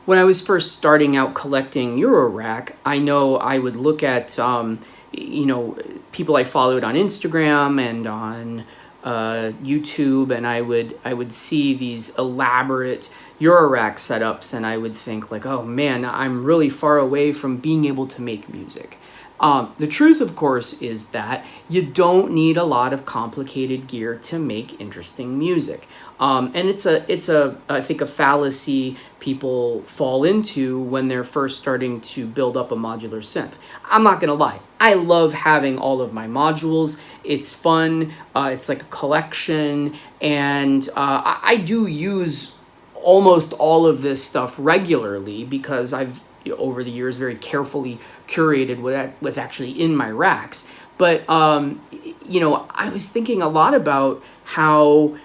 When I was first starting out collecting eurorack, I know I would look at people I followed on Instagram and on YouTube, and I would see these elaborate eurorack setups, and I would think like, oh man, I'm really far away from being able to make music. The truth, of course, is that you don't need a lot of complicated gear to make interesting music. And it's I think a fallacy people fall into when they're first starting to build up a modular synth. I'm not gonna lie, I love having all of my modules. It's fun. It's like a collection, and I do use almost all of this stuff regularly because I've over the years very carefully curated what's actually in my racks. But I was thinking a lot about how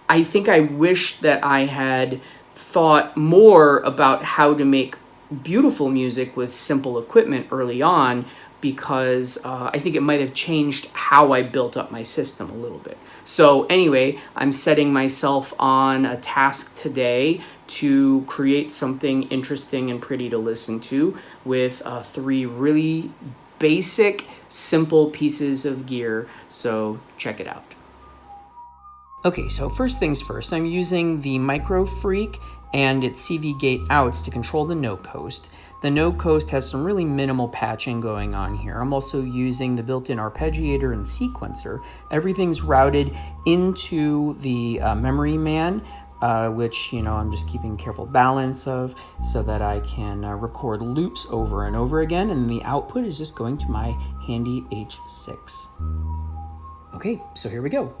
I think I wish that I had thought more about how to make beautiful music with simple equipment early on, because I think it might have changed how I built up my system a little bit. So anyway, I'm setting myself on a task today to create something interesting and pretty to listen to with 3 really basic, simple pieces of gear. So check it out. Okay, so first things first, I'm using the Micro Freak and its CV gate outs to control the no coast. The no coast has some really minimal patching going on here. I'm also using the built-in arpeggiator and sequencer. Everything's routed into the memory man, which I'm just keeping careful balance of so that I can record loops over and over again, and the output is just going to my handy H6. Okay, so here we go.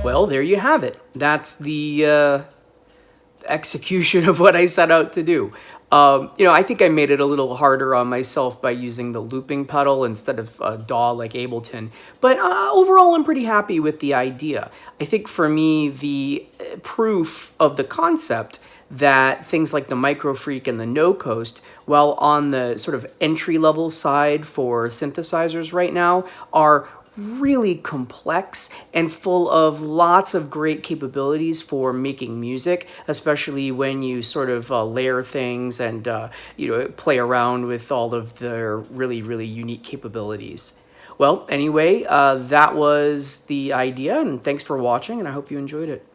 Well, there you have it. That's the execution of what I set out to do. I think I made it a little harder on myself by using the looping pedal instead of DAW like Ableton. But overall, I'm pretty happy with the idea. I think for me, the proof of the concept that things like the Micro Freak and the No Coast while on the sort of entry-level side for synthesizers right now are really complex and full of lots of great capabilities for making music, especially when you sort of layer things and play around with all of their really, really unique capabilities. Well, anyway, that was the idea, and thanks for watching, and I hope you enjoyed it.